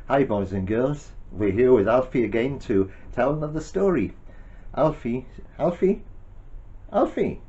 Hi boys and girls, we're here with Alfie again to tell another story. Alfie, Alfie, Alfie,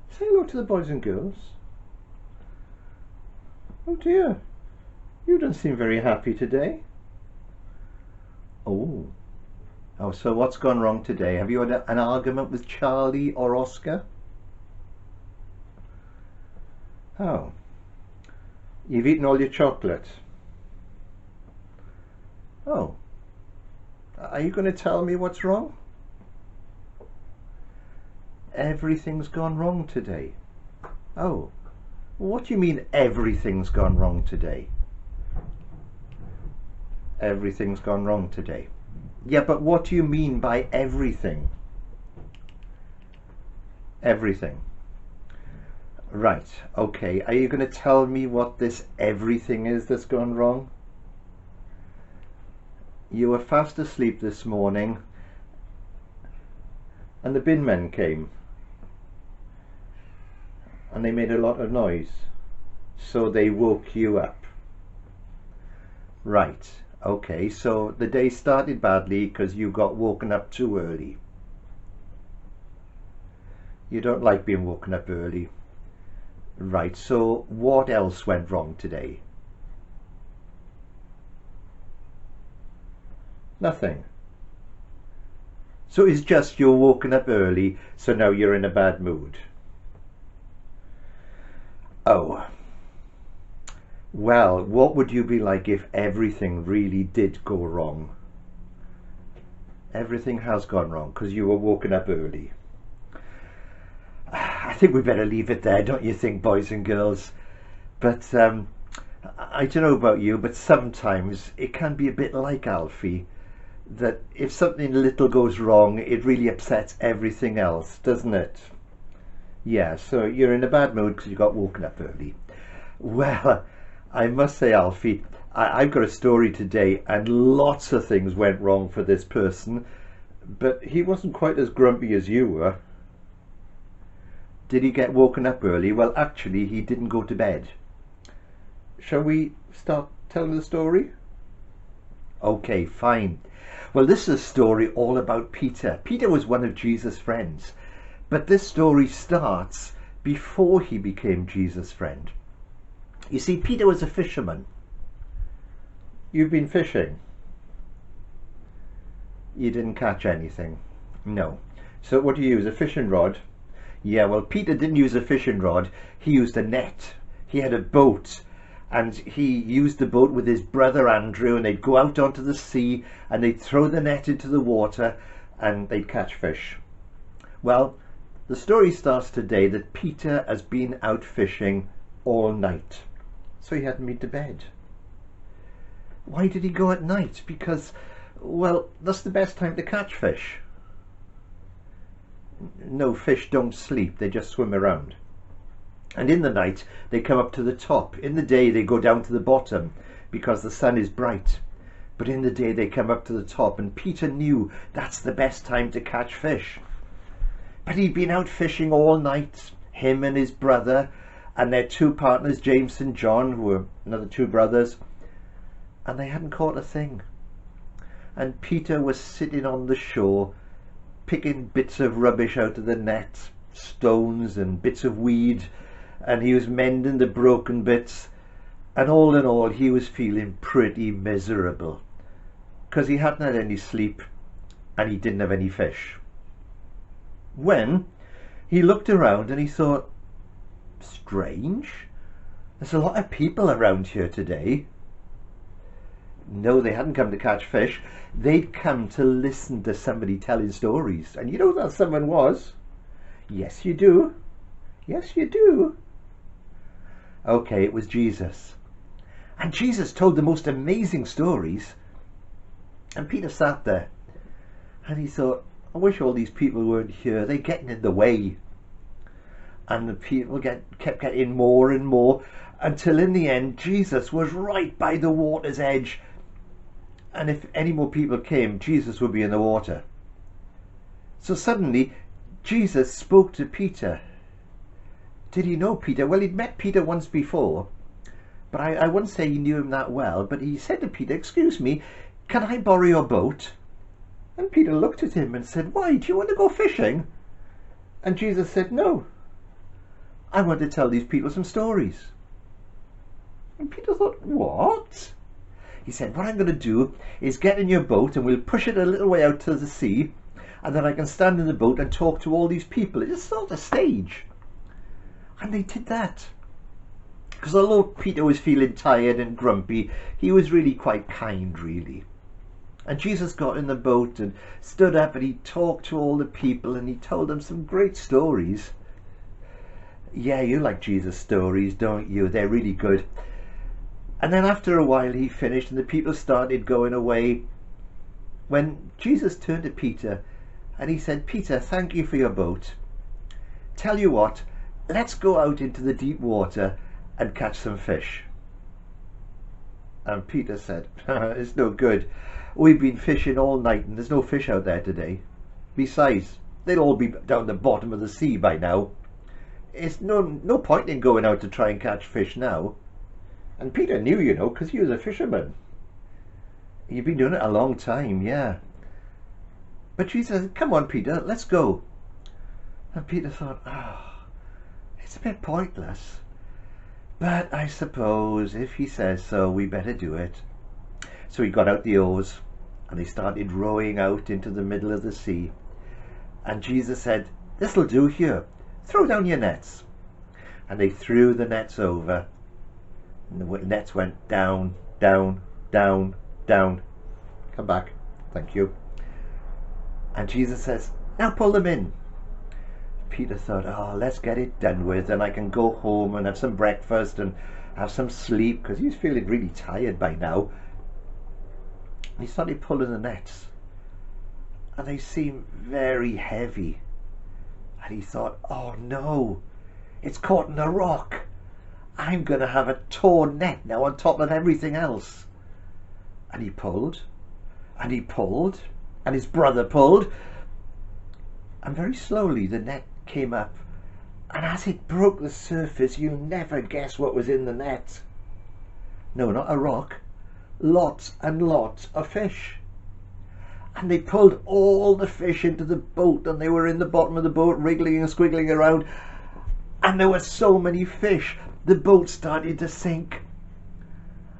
say hello to the boys and girls. Oh dear, you don't seem very happy today. Oh, so what's gone wrong today? Have you had an argument with Charlie or Oscar? Oh, you've eaten all your chocolate. Oh, are you going to tell me what's wrong? Everything's gone wrong today. Oh, what do you mean everything's gone wrong today? Everything's gone wrong today. Yeah, but what do you mean by everything? Everything. Right, okay. Are you going to tell me what this everything is that's gone wrong? You were fast asleep this morning and the bin men came and they made a lot of noise, so they woke you up. Right, okay, so the day started badly because you got woken up too early. You don't like being woken up early. Right, so what else went wrong today? Nothing. So it's just you're woken up early, so now you're in a bad mood. Oh. Well, what would you be like if everything really did go wrong? Everything has gone wrong because you were woken up early. I think we better leave it there, don't you think, boys and girls? But I don't know about you, but sometimes it can be a bit like Alfie, that if something little goes wrong, it really upsets everything else, doesn't it? Yeah, so you're in a bad mood because you got woken up early. Well, I must say, Alfie, I've got a story today, and lots of things went wrong for this person, but he wasn't quite as grumpy as you were. Did he get woken up early? Well, actually, he didn't go to bed. Shall we start telling the story? Okay, fine. Well, this is a story all about Peter. Peter was one of Jesus' friends, but this story starts before he became Jesus' friend. You see, Peter was a fisherman. You've been fishing. You didn't catch anything. No. So what do you use? A fishing rod? Yeah, well, Peter didn't use a fishing rod. He used a net. He had a boat. And he used the boat with his brother Andrew, and they'd go out onto the sea and they'd throw the net into the water and they'd catch fish. Well, the story starts today that Peter has been out fishing all night, so he hadn't been to bed. Why did he go at night? Because, well, that's the best time to catch fish. No, fish don't sleep, they just swim around. And in the night, they come up to the top. In the day, they go down to the bottom because the sun is bright. But in the day, they come up to the top. And Peter knew that's the best time to catch fish. But he'd been out fishing all night, him and his brother, and their two partners, James and John, who were another two brothers. And they hadn't caught a thing. And Peter was sitting on the shore, picking bits of rubbish out of the net, stones and bits of weed, and he was mending the broken bits, and all in all he was feeling pretty miserable because he hadn't had any sleep and he didn't have any fish. When he looked around and he thought, strange, there's a lot of people around here today. No, they hadn't come to catch fish. They'd come to listen to somebody telling stories. And you know who that someone was? Yes, you do. Yes, you do. Okay, it was Jesus. And Jesus told the most amazing stories. And Peter sat there and he thought, I wish all these people weren't here. They're getting in the way. And the people kept getting more and more until in the end Jesus was right by the water's edge. And if any more people came, Jesus would be in the water. So suddenly Jesus spoke to Peter. Did he know Peter? Well, he'd met Peter once before, but I wouldn't say he knew him that well. But he said to Peter, "Excuse me, can I borrow your boat?" And Peter looked at him and said, "Why, do you want to go fishing?" And Jesus said, "No, I want to tell these people some stories." And Peter thought, "What?" He said, "What I'm going to do is get in your boat and we'll push it a little way out to the sea, and then I can stand in the boat and talk to all these people. It's sort of stage." And they did that. Because although Peter was feeling tired and grumpy, he was really quite kind, really. And Jesus got in the boat and stood up and he talked to all the people and he told them some great stories. Yeah, you like Jesus' stories, don't you? They're really good. And then after a while he finished and the people started going away, when Jesus turned to Peter and he said, "Peter, thank you for your boat. Tell you what, let's go out into the deep water and catch some fish." And Peter said, "It's no good. We've been fishing all night and there's no fish out there today. Besides, they'll all be down the bottom of the sea by now. It's no point in going out to try and catch fish now." And Peter knew, you know, because he was a fisherman. He'd been doing it a long time, yeah. But Jesus said, "Come on, Peter, let's go." And Peter thought, it's a bit pointless. But I suppose if he says so, we better do it. So he got out the oars and they started rowing out into the middle of the sea. And Jesus said, "This'll do here. Throw down your nets." And they threw the nets over. And the nets went down, down, down, down. Come back. Thank you. And Jesus says, "Now pull them in." Peter thought, let's get it done with and I can go home and have some breakfast and have some sleep, because he's feeling really tired by now. He started pulling the nets and they seemed very heavy. And he thought, "Oh no, it's caught in a rock. I'm going to have a torn net now on top of everything else." And he pulled and he pulled and his brother pulled. And very slowly the net came up. And as it broke the surface, you'll never guess what was in the net. No, not a rock. Lots and lots of fish. And they pulled all the fish into the boat and they were in the bottom of the boat wriggling and squiggling around. And there were so many fish, the boat started to sink.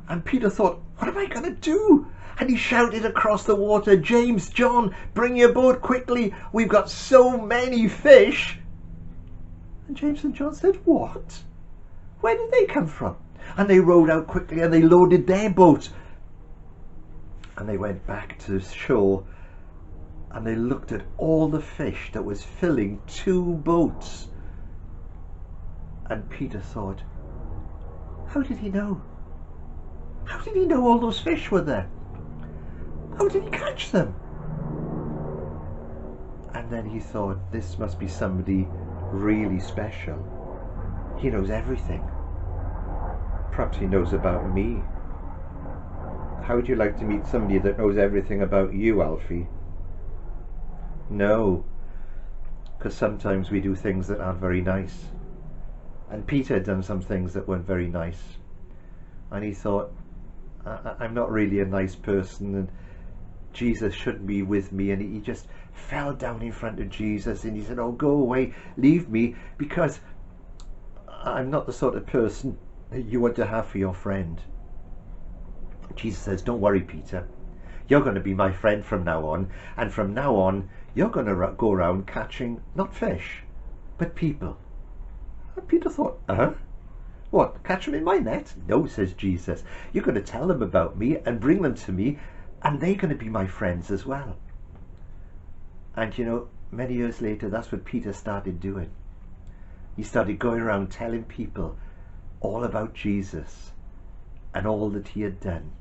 And Peter thought, "What am I going to do?" And he shouted across the water, "James, John, bring your boat quickly. We've got so many fish." And James and John said, "What? Where did they come from?" And they rowed out quickly and they loaded their boat. And they went back to shore and they looked at all the fish that was filling 2 boats. And Peter thought, how did he know? How did he know all those fish were there? How did he catch them? And then he thought, this must be somebody really special. He knows everything. Perhaps he knows about me. How would you like to meet somebody that knows everything about you, Alfie? No, because sometimes we do things that aren't very nice. And Peter had done some things that weren't very nice. And he thought, I'm not really a nice person and Jesus shouldn't be with me. And he just fell down in front of Jesus and he said, "Oh, go away, leave me, because I'm not the sort of person that you want to have for your friend." Jesus says, "Don't worry, Peter. You're going to be my friend from now on. And from now on, you're going to go around catching not fish, but people." And Peter thought, what, catch them in my net? "No," says Jesus. "You're going to tell them about me and bring them to me, and they're going to be my friends as well." And you know, many years later, that's what Peter started doing. He started going around telling people all about Jesus and all that he had done.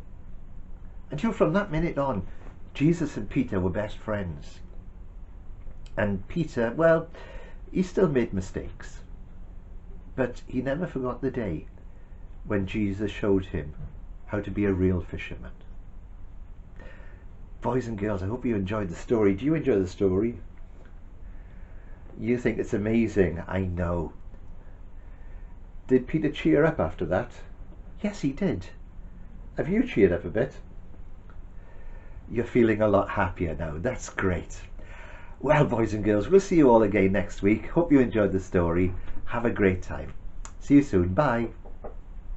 And you know, from that minute on, Jesus and Peter were best friends. And Peter, well, he still made mistakes. But he never forgot the day when Jesus showed him how to be a real fisherman. Boys and girls, I hope you enjoyed the story. Do you enjoy the story? You think it's amazing, I know. Did Peter cheer up after that? Yes, he did. Have you cheered up a bit? You're feeling a lot happier now. That's great. Well, boys and girls, we'll see you all again next week. Hope you enjoyed the story. Have a great time. See you soon. Bye.